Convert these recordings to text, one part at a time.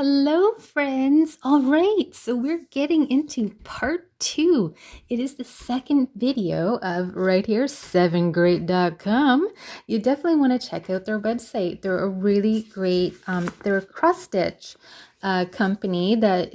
Hello, friends. All right, so we're getting into part 2. It is the second video of right here, Sevengreat.com. You definitely want to check out their website. They're a really great, they're a cross-stitch company that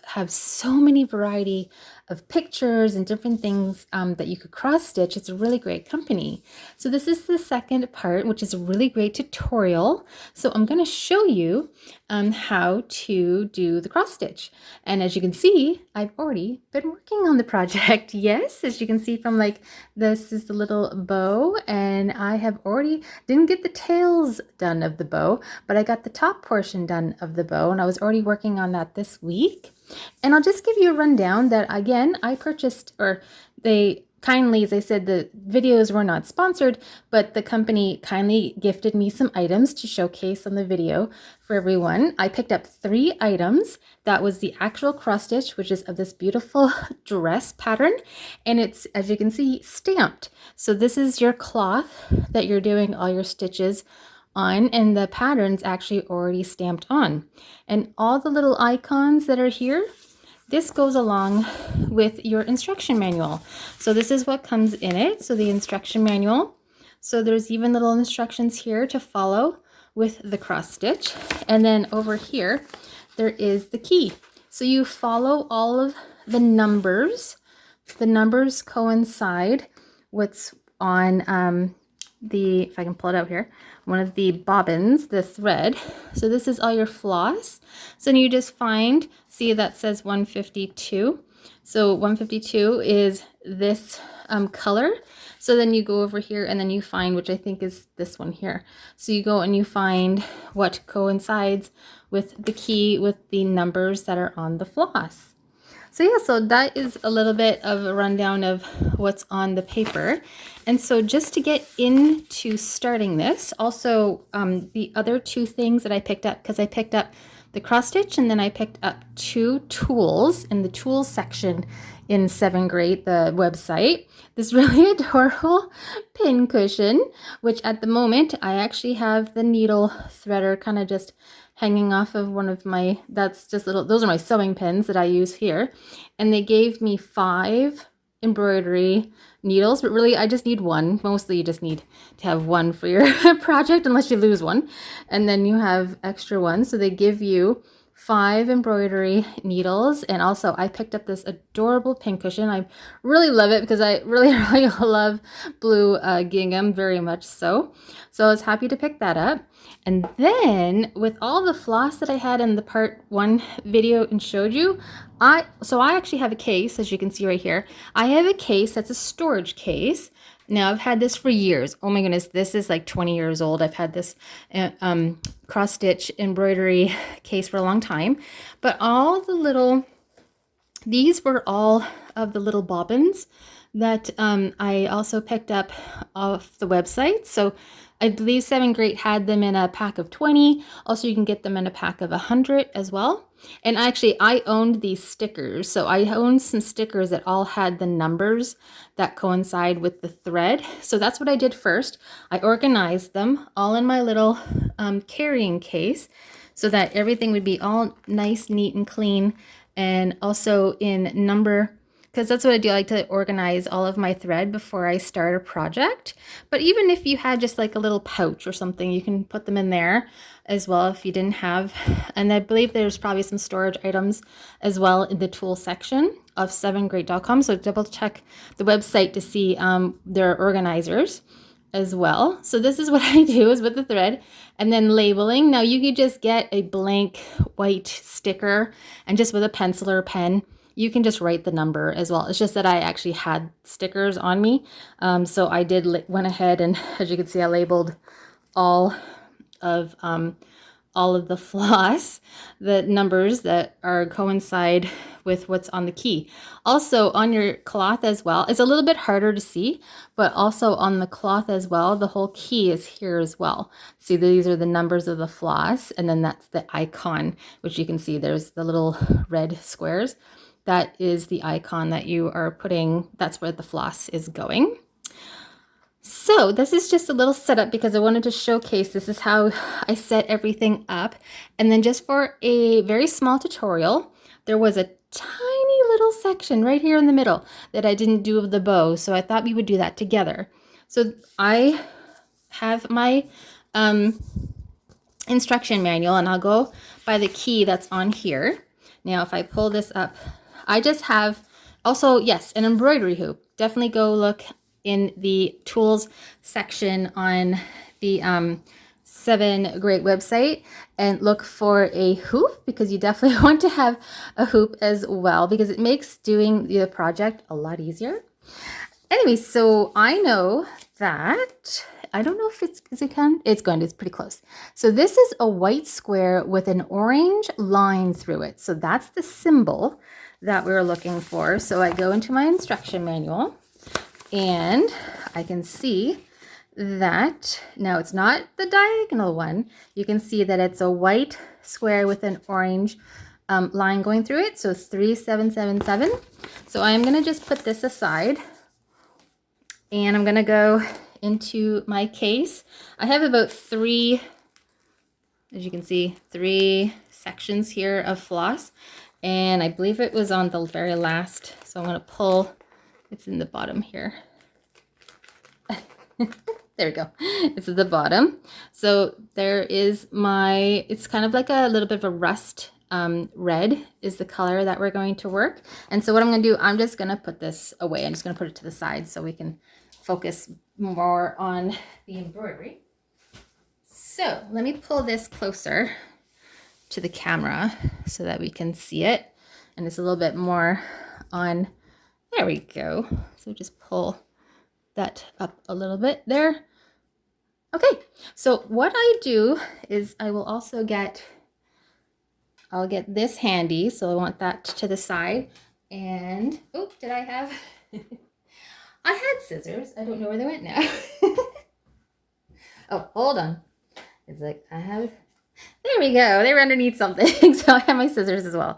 have so many variety of pictures and different things that you could cross stitch. It's a really great company. So this is the second part, which is a really great tutorial. So I'm going to show you how to do the cross stitch. And as you can see, I've already been working on the project. Yes, as you can see from this is the little bow, and I have already didn't get the tails done of the bow, but I got the top portion done of the bow, and I was already working on that this week. And I'll just give you a rundown that, again, I purchased, or they kindly, as I said, the videos were not sponsored, but the company kindly gifted me some items to showcase on the video for everyone. I picked up 3 items. That was the actual cross stitch, which is of this beautiful dress pattern, and it's, as you can see, stamped. So this is your cloth that you're doing all your stitches on, and the pattern's actually already stamped on. And all the little icons that are here, this goes along with your instruction manual. So this is what comes in it. So the instruction manual. So there's even little instructions here to follow with the cross stitch. And then over here, there is the key. So you follow all of the numbers. The numbers coincide what's on if I can pull it out here, one of the bobbins, the thread. So this is all your floss. So you just find, see that says 152. So 152 is this color. So then you go over here and then you find, which I think is this one here. So you go and you find what coincides with the key with the numbers that are on the floss. So yeah, so that is a little bit of a rundown of what's on the paper. And so just to get into starting this, also the other 2 things that I picked up, because I picked up the cross stitch and then I picked up 2 tools in the tools section in Sevengreat, the website. This really adorable pin cushion, which at the moment I actually have the needle threader kind of just hanging off of one of my, that's just little, those are my sewing pins that I use here. And they gave me 5 embroidery needles, but really I just need 1. Mostly you just need to have 1 for your project unless you lose one, and then you have extra ones. So they give you 5 embroidery needles. And also I picked up this adorable pin cushion. I really love it because I really love blue gingham, very much so. So I was happy to pick that up. And then with all the floss that I had in the part 1 video and showed you, I actually have a case, as you can see right here. I have a case that's a storage case. Now I've had this for years. Oh my goodness, this is like 20 years old. I've had this cross stitch embroidery case for a long time. But all the little, these were all of the little bobbins that I also picked up off the website. So I believe Sevengreat had them in a pack of 20. Also, you can get them in a pack of 100 as well. And actually, I owned these stickers. So I owned some stickers that all had the numbers that coincide with the thread. So that's what I did first. I organized them all in my little carrying case so that everything would be all nice, neat, and clean. And also in number, because that's what I do. I like to organize all of my thread before I start a project. But even if you had just like a little pouch or something, you can put them in there as well if you didn't have. And I believe there's probably some storage items as well in the tool section of Sevengreat.com. So double check the website to see their organizers as well. So this is what I do is with the thread and then labeling. Now you could just get a blank white sticker and just with a pencil or a pen, you can just write the number as well. It's just that I actually had stickers on me. So I went ahead and, as you can see, I labeled all of the floss, the numbers that are coincide with what's on the key. Also on your cloth as well, it's a little bit harder to see, but also on the cloth as well, the whole key is here as well. See, these are the numbers of the floss, and then that's the icon, which you can see there's the little red squares. That is the icon that you are putting, that's where the floss is going. So this is just a little setup because I wanted to showcase this is how I set everything up. And then just for a very small tutorial, there was a tiny little section right here in the middle that I didn't do of the bow. So I thought we would do that together. So I have my instruction manual, and I'll go by the key that's on here. Now, if I pull this up, I just have also, yes, an embroidery hoop. Definitely go look in the tools section on the Sevengreat website and look for a hoop, because you definitely want to have a hoop as well, because it makes doing the project a lot easier. Anyway, so I know that, I don't know if it's pretty close. So this is a white square with an orange line through it. So that's the symbol that we were looking for. So I go into my instruction manual and I can see that, now it's not the diagonal one. You can see that it's a white square with an orange line going through it. So 3777. So I'm going to just put this aside. And I'm gonna go into my case. I have about three, as you can see, 3 sections here of floss. And I believe it was on the very last. So I'm gonna pull, it's in the bottom here. There we go. It's at the bottom. So there is my, it's kind of like a little bit of a rust red is the color that we're going to work. And so what I'm going to do, I'm just going to put this away. I'm just going to put it to the side so we can focus more on the embroidery. So let me pull this closer to the camera so that we can see it. And it's a little bit more on, there we go. So just pull that up a little bit there. Okay, so what I do is I will also I'll get this handy. So I want that to the side. And, oh, did I have, I had scissors. I don't know where they went now. Oh, hold on. It's like, I have, there we go. They were underneath something. So I have my scissors as well.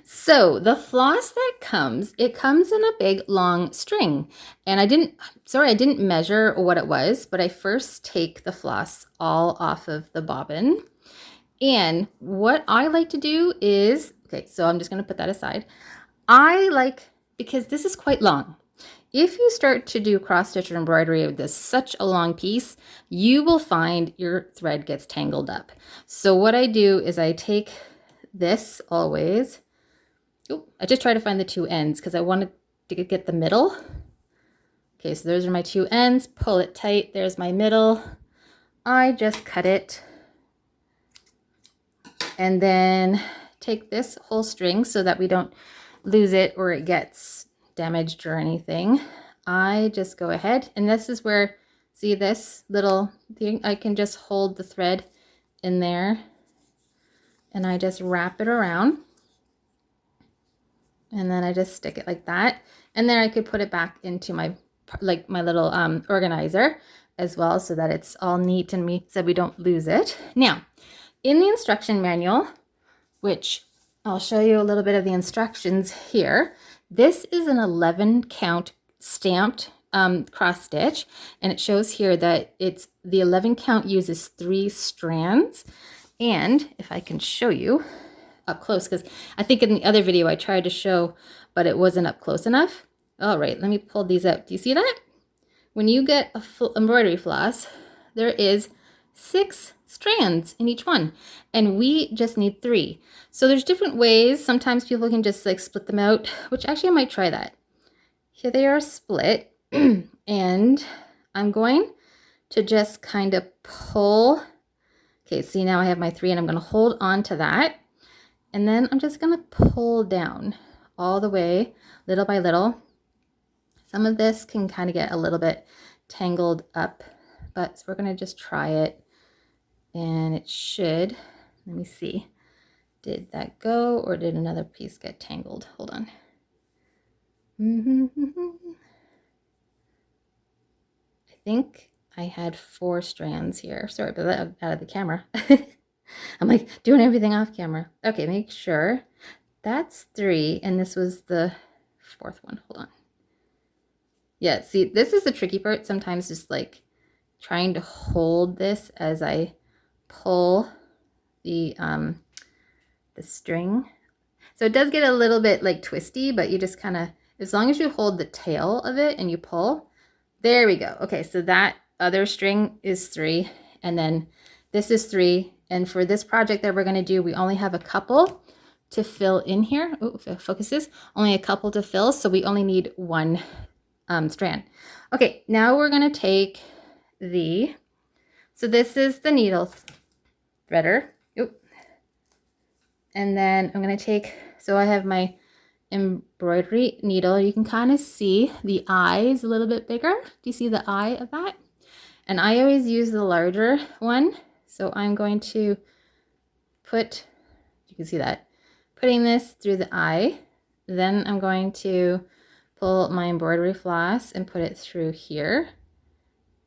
So the floss that comes, it comes in a big long string. And I didn't measure what it was, but I first take the floss all off of the bobbin. And what I like to do is, okay, so I'm just going to put that aside. Because this is quite long. If you start to do cross stitch or embroidery with this such a long piece, you will find your thread gets tangled up. So what I do is I take this always. I just try to find the 2 ends because I wanted to get the middle. Okay, so those are my 2 ends. Pull it tight. There's my middle. I just cut it. And then take this whole string so that we don't lose it or it gets damaged or anything. I just go ahead, and this is where, see this little thing? I can just hold the thread in there and I just wrap it around. And then I just stick it like that. And then I could put it back into my little organizer as well, so that it's all neat and so we don't lose it. Now, in the instruction manual, which I'll show you a little bit of the instructions here, this is an 11 count stamped cross stitch, and it shows here that it's the 11 count uses 3 strands. And if I can show you up close, because I think in the other video I tried to show, but it wasn't up close enough. All right, let me pull these out. Do you see that? When you get a full embroidery floss, there is 6 strands in each one, and we just need 3. So there's different ways. Sometimes people can just like split them out, which actually I might try that. Here they are split, and I'm going to just kind of pull. Okay, see, now I have my 3, and I'm going to hold on to that. And then I'm just going to pull down all the way, little by little. Some of this can kind of get a little bit tangled up, but we're going to just try it. And it should, let me see. Did that go, or did another piece get tangled? Hold on. I think I had 4 strands here. Sorry about that, out of the camera. I'm like doing everything off camera. Okay, make sure. That's 3, and this was the 4th one. Hold on. Yeah, see, this is the tricky part. Sometimes just like trying to hold this as I pull the string. So it does get a little bit like twisty, but you just kind of, as long as you hold the tail of it and you pull, there we go. Okay, so that other string is 3, and then this is 3. And for this project that we're going to do, we only have a couple to fill in here. Oh, if it focuses, only a couple to fill, so we only need 1 strand. Okay, now we're going to take so this is the needle threader. Oop. And then I'm going to take, so I have my embroidery needle. You can kind of see the eye is a little bit bigger. Do you see the eye of that? And I always use the larger one. So I'm going to put, you can see that, putting this through the eye. Then I'm going to pull my embroidery floss and put it through here.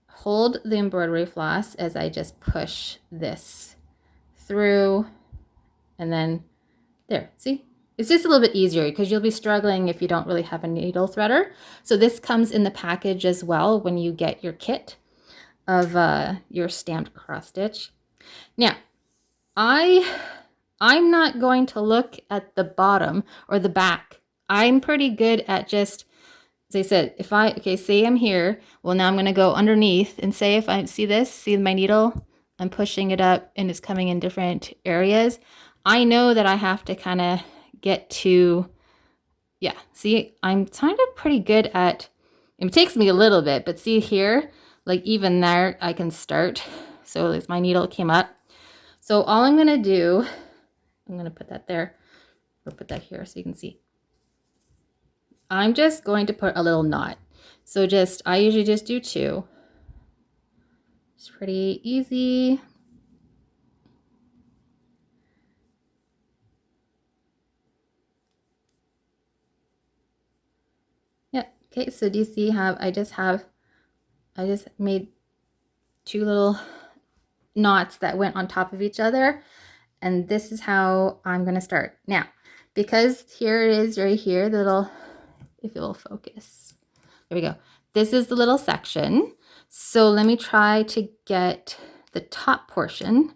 Hold the embroidery floss as I just push this through, and then there, see? It's just a little bit easier because you'll be struggling if you don't really have a needle threader. So this comes in the package as well when you get your kit of your stamped cross stitch. Now, I'm not going to look at the bottom or the back. I'm pretty good at just, as I said, if I, okay, say I'm here, well, now I'm going to go underneath and say if I see this, see my needle, I'm pushing it up and it's coming in different areas. I know that I have to kind of get to, yeah, see, I'm kind of pretty good at, it takes me a little bit, but see here, like even there, I can start. So as my needle came up. So all I'm going to do, I'm going to put that there, or put that here so you can see. I'm just going to put a little knot. So just, I usually just do 2. It's pretty easy. Yeah, okay, so do you see how I just made 2 little knots that went on top of each other, and this is how I'm going to start. Now, because here it is right here, the little, if it will focus, there we go. This is the little section. So let me try to get the top portion.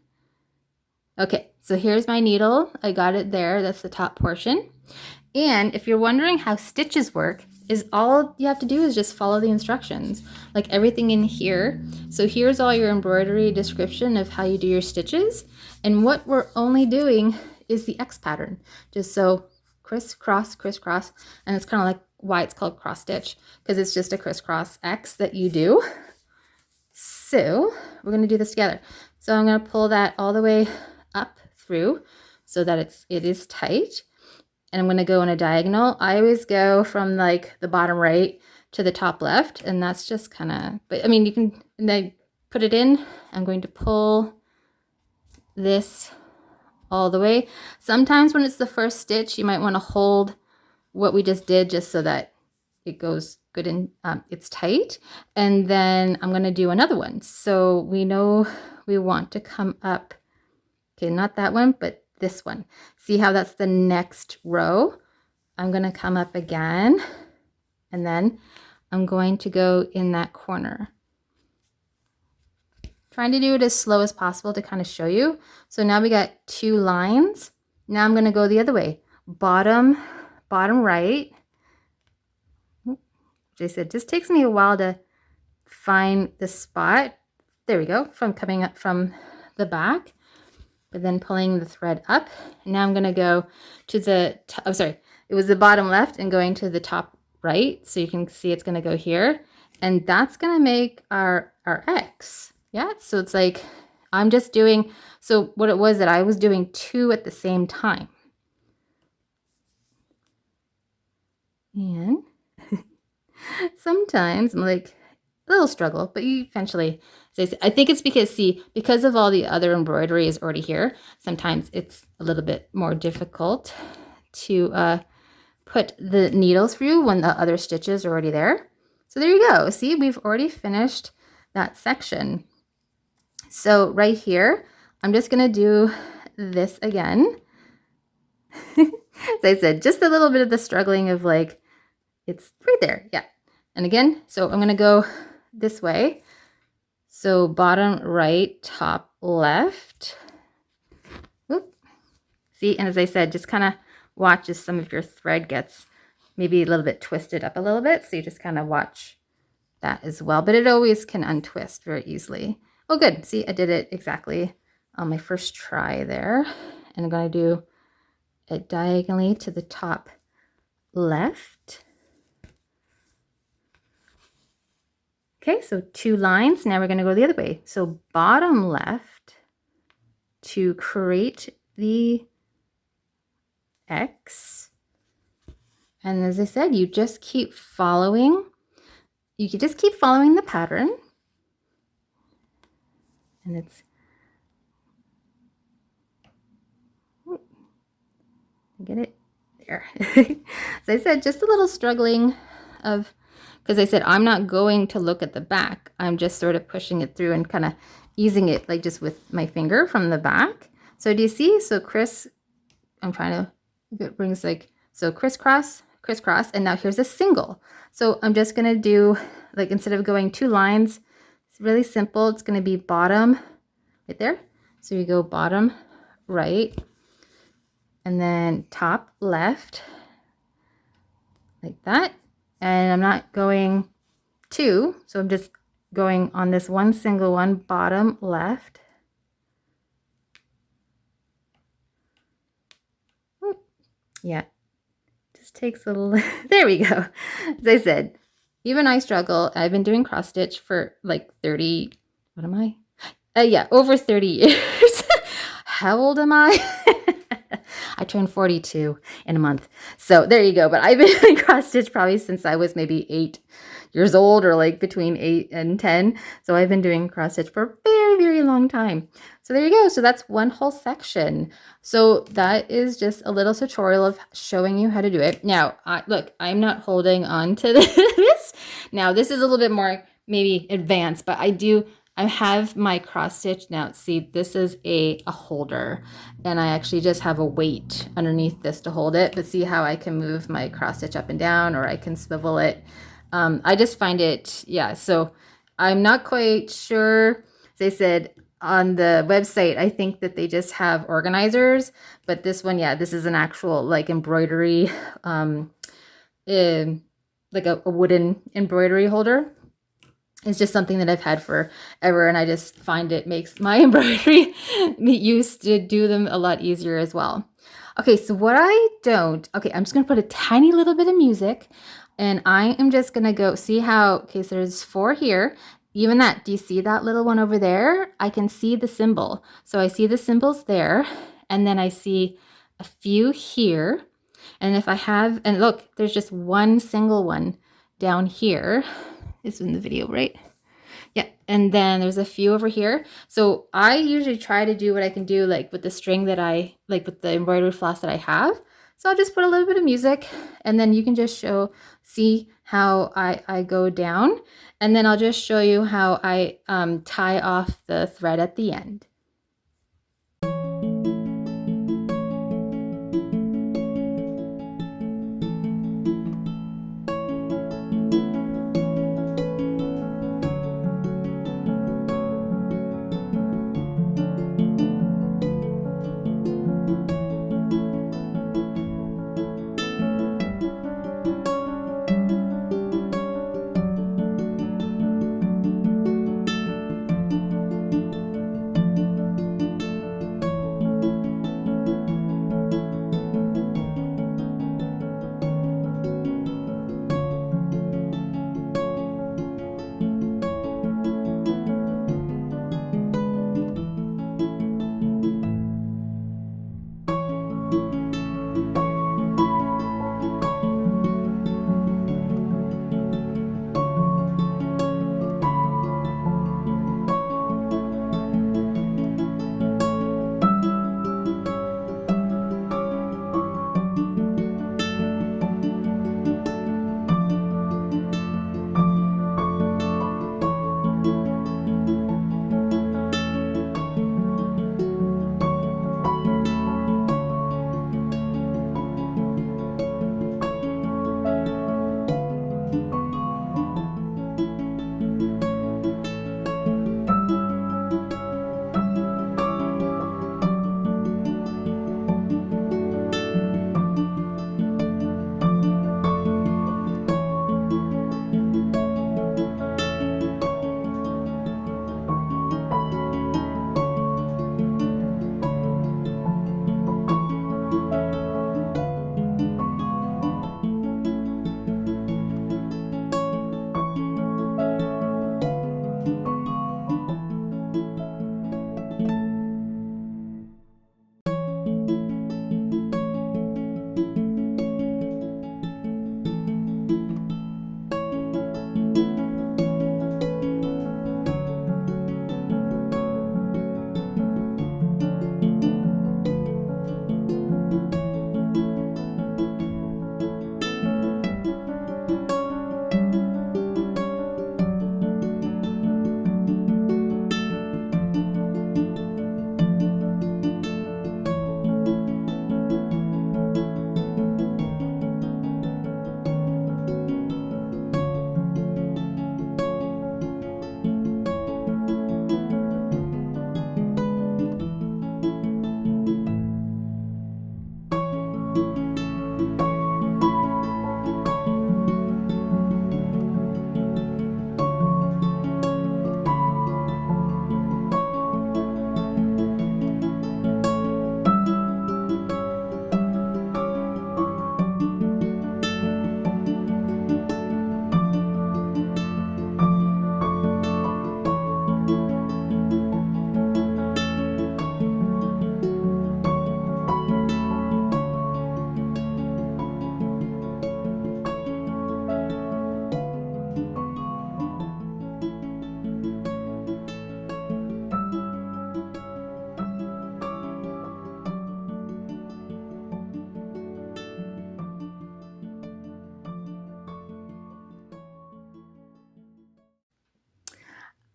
Okay, so here's my needle. I got it there. That's the top portion. And if you're wondering how stitches work, is all you have to do is just follow the instructions, like everything in here. So here's all your embroidery description of how you do your stitches. And what we're only doing is the X pattern. Just so crisscross, crisscross. And it's kind of like why it's called cross stitch, because it's just a crisscross X that you do. So we're going to do this together. So I'm going to pull that all the way up through so that it is tight. And I'm going to go in a diagonal. I always go from like the bottom right to the top left, and that's just kind of, but I mean, you can, and I put it in. I'm going to pull this all the way. Sometimes when it's the first stitch, you might want to hold what we just did just so that it goes good and it's tight. And then I'm going to do another one. So we know we want to come up, okay, not that one, but this one. See how that's the next row? I'm going to come up again, and then I'm going to go in that corner. Trying to do it as slow as possible to kind of show you. So now we got 2 lines. Now I'm going to go the other way. Bottom right. Which I said just takes me a while to find the spot. There we go, from coming up from the back. But then pulling the thread up. Now I'm going to go to the, oh, sorry, it was the bottom left and going to the top right. So you can see it's going to go here. And that's going to make our X. Yeah, so it's like, I'm just doing, so what it was that I was doing 2 at the same time. And sometimes I'm like, a little struggle, but you eventually, I think it's because, see, because of all the other embroidery is already here, sometimes it's a little bit more difficult to put the needles through when the other stitches are already there. So there you go. See, we've already finished that section. So right here, I'm just going to do this again. As I said, just a little bit of the struggling of like, it's right there. Yeah. And again, so I'm going to go this way. So bottom right, top left. Oop. See, and as I said, just kind of watch as some of your thread gets maybe a little bit twisted up a little bit. So you just kind of watch that as well. But it always can untwist very easily. Oh, good. See, I did it exactly on my first try there. And I'm going to do it diagonally to the top left. Okay, so 2 lines. Now we're going to go the other way. So bottom left to create the X. And as I said, you just keep following. You can just keep following the pattern. And it's, get it there. As I said, just a little struggling of, because I said I'm not going to look at the back. I'm just sort of pushing it through and kind of easing it like just with my finger from the back. So do you see? So I'm trying to, it brings like, so crisscross, crisscross, and now here's a single. So I'm just going to do, like, instead of going 2 lines, it's really simple. It's going to be bottom right there. So you go bottom right, and then top left, like that. And I'm not going 2, so I'm just going on this one single one, bottom left. Yeah, just takes a little, there we go. As I said, even I struggle. I've been doing cross stitch for like 30, what am I? Yeah, over 30 years. How old am I? I turned 42 in a month. So there you go. But I've been doing cross stitch probably since I was maybe 8 years old, or like between 8 and 10. So I've been doing cross stitch for a very, very long time. So there you go. So that's one whole section. So that is just a little tutorial of showing you how to do it. Now, look, I'm not holding on to this. Now, this is a little bit more maybe advanced, but I have my cross stitch now. See, this is a holder, and I actually just have a weight underneath this to hold it. But see how I can move my cross stitch up and down, or I can swivel it. I just find it, yeah. So I'm not quite sure. As I said, on the website, I think that they just have organizers, but this one, yeah, this is an actual like embroidery, like a wooden embroidery holder. It's just something that I've had forever, and I just find it makes my embroidery used to do them a lot easier as well. Okay, so what I don't, okay, I'm just going to put a tiny little bit of music, and I am just going to go see how, okay, so there's 4 here. Even that, do you see that little one over there? I can see the symbol. So I see the symbols there, and then I see a few here. And if I have, and look, there's just one single one down here. It's in the video, right? Yeah, and then there's a few over here. So I usually try to do what I can do, like with the string that I, like with the embroidery floss that I have. So I'll just put a little bit of music, and then you can just see how I go down. And then I'll just show you how I tie off the thread at the end.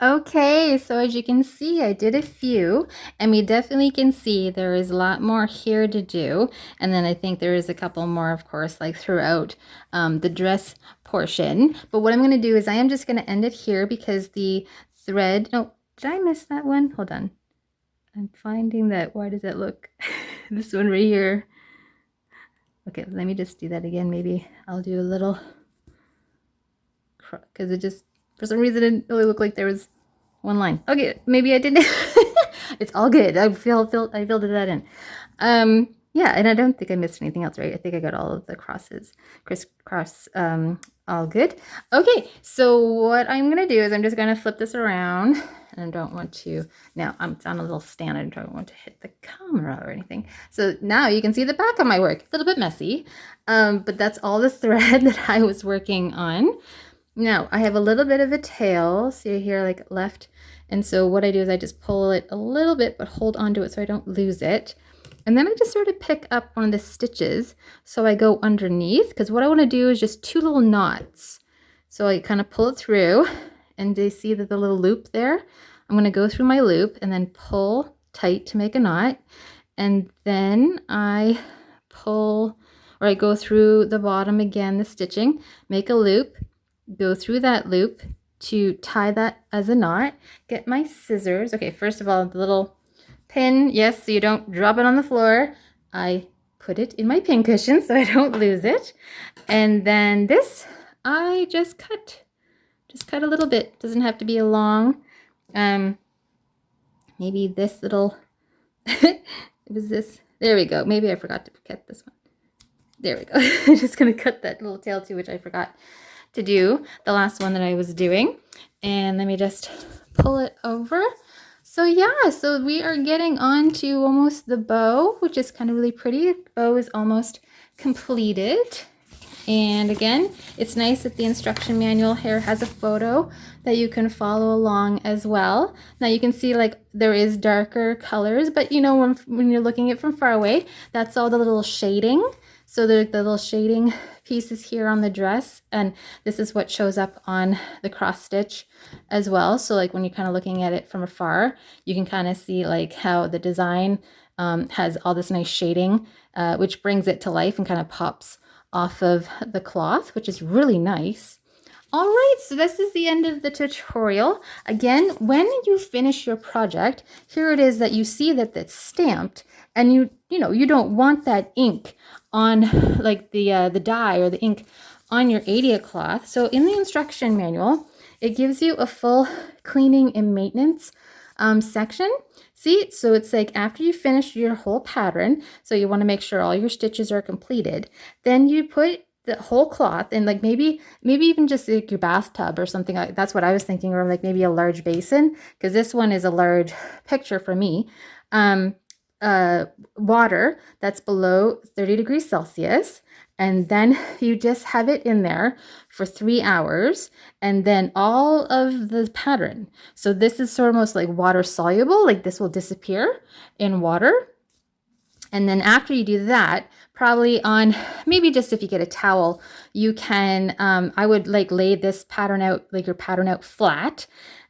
Okay, so as you can see, I did a few, and we definitely can see there is a lot more here to do. And then I think there is a couple more, of course, like throughout the dress portion. But what I'm going to do is I am just going to end it here because the thread, oh, did I miss that one? Hold on. I'm finding that, why does that look, this one right here. Okay, let me just do that again. Maybe I'll do a little, because it just, for some reason, it didn't really look like there was one line. Okay, maybe I didn't. It's all good. I filled that in. Yeah, and I don't think I missed anything else, right? I think I got all of the crosses, crisscross, all good. Okay, so what I'm gonna do is I'm just gonna flip this around, and I don't want to, now I'm on a little stand, I don't want to hit the camera or anything. So now you can see the back of my work. A little bit messy, but that's all the thread that I was working on. Now I have a little bit of a tail, see here, like left. And so what I do is I just pull it a little bit, but hold onto it so I don't lose it. And then I just sort of pick up one of the stitches. So I go underneath, because what I want to do is just 2 little knots. So I kind of pull it through, and you see that the little loop there? I'm going to go through my loop and then pull tight to make a knot. And then I pull, or I go through the bottom again, the stitching, make a loop, go through that loop to tie that as a knot, get my scissors. Okay, first of all, the little pin, yes, so you don't drop it on the floor. I put it in my pin cushion so I don't lose it. And then this, I just cut a little bit. Doesn't have to be a long, maybe this little, it was this, there we go. Maybe I forgot to cut this one. There we go. I'm just gonna cut that little tail too, which I forgot to do the last one that I was doing. And let me just pull it over. So yeah, so we are getting on to almost the bow, which is kind of really pretty. The bow is almost completed. And again, it's nice that the instruction manual here has a photo that you can follow along as well. Now you can see like there is darker colors, but you know, when you're looking at it from far away, that's all the little shading. So the little shading pieces here on the dress, and this is what shows up on the cross stitch as well. So like when you're kind of looking at it from afar, you can kind of see like how the design has all this nice shading, which brings it to life and kind of pops off of the cloth, which is really nice. All right, so this is the end of the tutorial. Again, when you finish your project, here it is that you see that it's stamped, and you don't want that ink on like the dye or the ink on your Adia cloth. So in the instruction manual, it gives you a full cleaning and maintenance section. See, so it's like after you finish your whole pattern, so you want to make sure all your stitches are completed, then you put the whole cloth in, like maybe even just like your bathtub or something. That's what I was thinking, or like maybe a large basin, because this one is a large picture for me. Water that's below 30 degrees Celsius, and then you just have it in there for 3 hours, and then all of the pattern. So this is sort of almost like water soluble, like this will disappear in water. And then after you do that, probably on, maybe just if you get a towel, you can, I would like lay this pattern out, like your pattern out flat,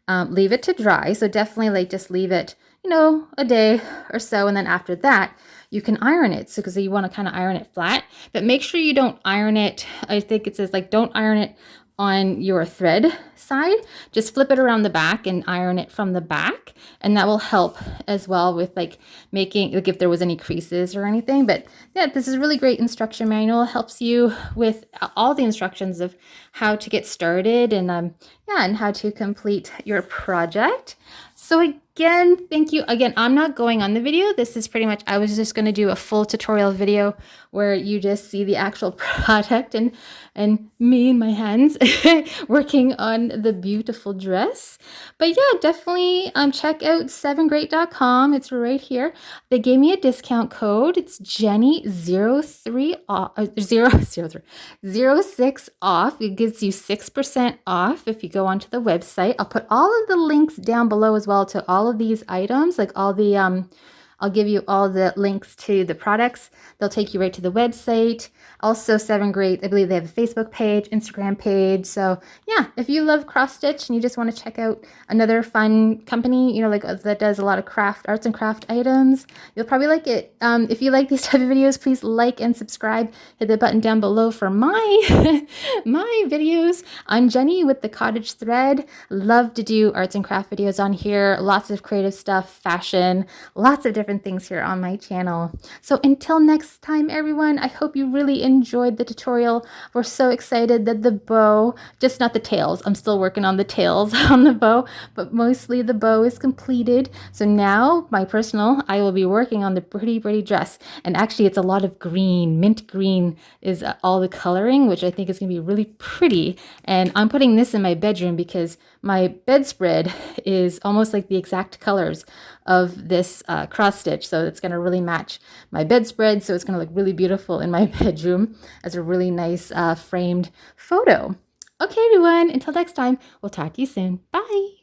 leave it to dry. So definitely like just leave it, a day or so. And then after that, you can iron it. So because you want to kind of iron it flat, but make sure you don't iron it. I think it says like, don't iron it on your thread side, just flip it around the back and iron it from the back, and that will help as well with like making, like if there was any creases or anything. But yeah, this is a really great instruction manual. It helps you with all the instructions of how to get started, and and how to complete your project. So again, thank you. Again, I'm not going on the video. This is pretty much, I was just going to do a full tutorial video where you just see the actual product and me and my hands working on the beautiful dress. But yeah, definitely check out sevengreat.com. It's right here. They gave me a discount code. It's Jenny03 06 off. It gives you 6% off if you go onto the website. I'll put all of the links down below as well to all of these items, like all the I'll give you all the links to the products. They'll take you right to the website. Also, Sevengreat, I believe they have a Facebook page, Instagram page. So yeah, if you love cross stitch and you just want to check out another fun company, you know, like that does a lot of arts and craft items, you'll probably like it. If you like these type of videos, please like and subscribe. Hit the button down below for my my videos. I'm Jenny with the Cottage Thread. Love to do arts and craft videos on here. Lots of creative stuff, fashion, lots of different things here on my channel. So until next time, everyone, I hope you really enjoyed the tutorial. We're so excited that the bow, just not the tails, I'm still working on the tails on the bow, but mostly the bow is completed. So now I will be working on the pretty dress. And actually it's a lot of green. Mint green is all the coloring, which I think is going to be really pretty. And I'm putting this in my bedroom because my bedspread is almost like the exact colors of this cross stitch. So it's going to really match my bedspread. So it's going to look really beautiful in my bedroom as a really nice framed photo. Okay, everyone, until next time, we'll talk to you soon. Bye.